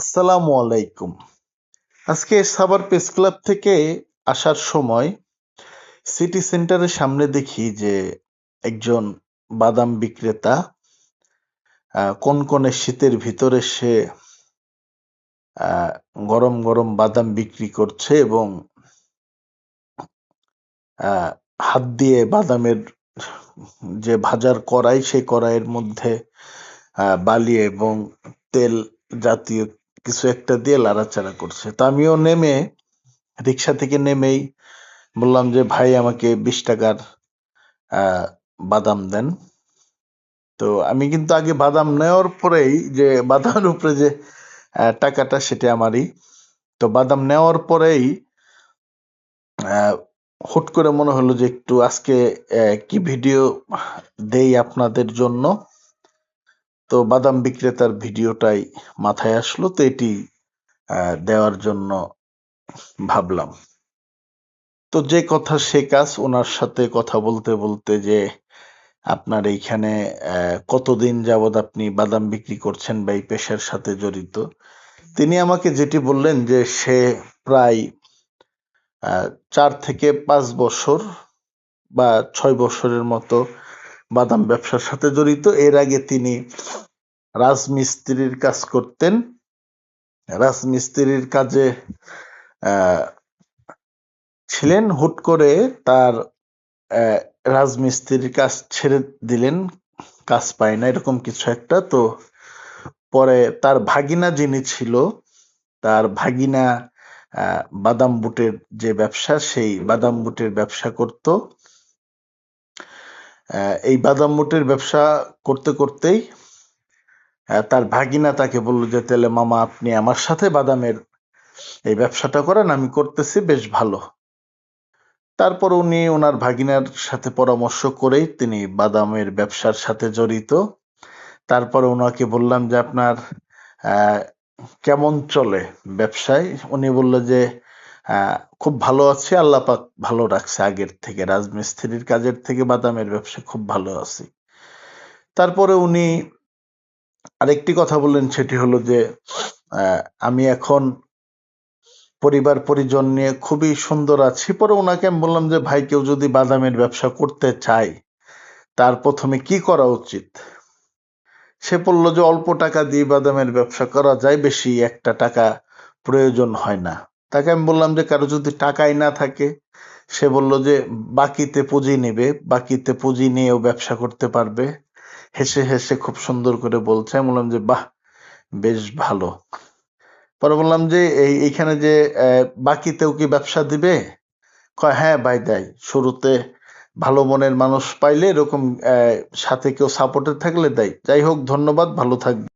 আসসালামু আলাইকুম। আজকে সাভার প্রেস ক্লাব থেকে আসার সময় সিটি সেন্টারের সামনে দেখি যে একজন বাদাম বিক্রেতা কনকনে শীতের ভিতরে সে গরম গরম বাদাম বিক্রি করছে এবং হাত দিয়ে বাদামের যে ভাজার কড়াই সেই কড়াইয়ের মধ্যে বালি এবং তেল জাতীয় কিছু একটা দিয়ে লাড়াচাড়া করছে। তো আমিও নেমে রিক্সা থেকে নেমেই বললাম যে ভাই আমাকে 20 টাকার বাদাম দেন। তো আমি কিন্তু আগে বাদাম নেওয়ার পরেই যে বাদামের উপরে যে টাকাটা সেটা আমারই। তো বাদাম নেওয়ার পরেই হুট করে মনে হলো যে একটু আজকে কি ভিডিও দেই আপনাদের জন্য। তো বাদাম বিক্রেতার ভিডিওটাই মাথায় আসলো, তো এটি দেওয়ার জন্য ভাবলাম। তো যে কথা সে কাজ, ওনার সাথে কথা বলতে বলতে যে আপনার এইখানে কতদিন যাবৎ আপনি বাদাম বিক্রি করছেন বা এই পেশার সাথে জড়িত, তিনি আমাকে যেটি বললেন যে সে প্রায় 4 থেকে 5 বছর বা 6 বছরের মতো বাদাম ব্যবসার সাথে জড়িত। এর আগে তিনি রাজমিস্ত্রির কাজ করতেন। রাজমিস্ত্রির কাজে ছিলেন, হুট করে তার রাজমিস্ত্রির কাজ ছেড়ে দিলেন, কাজ পায় না এরকম কিছু একটা। তো পরে তার ভাগিনা যিনি ছিল, তার ভাগিনা বাদাম বুটের যে ব্যবসা, সেই বাদাম বুটের ব্যবসা করত। এই বাদাম বুটের ব্যবসা করতে করতেই তার ভাগিনা তাকে বলল যে তাহলে মামা আপনি আমার সাথে বাদামের এই ব্যবসাটা করেন, আমি করতেছি, বেশ ভালো। তারপর উনি ওনার ভাগিনার সাথে পরামর্শ করেই তিনি বাদামের ব্যবসার সাথে জড়িত। তারপরে ওনাকে বললাম যে আপনার কেমন চলে ব্যবসায়? উনি বলল যে খুব ভালো আছে, আল্লাহ পাক ভালো রাখছে, আগের থেকে রাজমিস্ত্রির কাজের থেকে বাদামের ব্যবসা খুব ভালো আছে। তারপরে উনি আরেকটি কথা বললেন, সেটি হলো যে আমি এখন পরিবার পরিজন নিয়ে খুবই সুন্দর আছি। পরে ওনাকে আমি বললাম যে ভাই, কেউ যদি বাদামের ব্যবসা করতে চায় তার প্রথমে কি করা উচিত? সে বলল যে অল্প টাকা দিয়ে বাদামের ব্যবসা করা যায়, বেশি একটা টাকা প্রয়োজন হয় না। তাকে আমি বললাম যে কারো যদি টাকাই না থাকে, সে বলল যে বাকিতে পুঁজি নেবে, বাকিতে পুঁজি নিয়েও ব্যবসা করতে পারবে। হেসে হেসে খুব সুন্দর করে বলছে। আমি বললাম যে বাহ, বেশ ভালো। পরে বললাম যে এইখানে যে বাকিতেও কি ব্যবসা দিবে? কয় হ্যাঁ ভাই দেয়, শুরুতে ভালো মনের মানুষ পাইলে এরকম সাথে কেউ সাপোর্টে থাকলে দেয়। যাই হোক, ধন্যবাদ, ভালো থাকবে।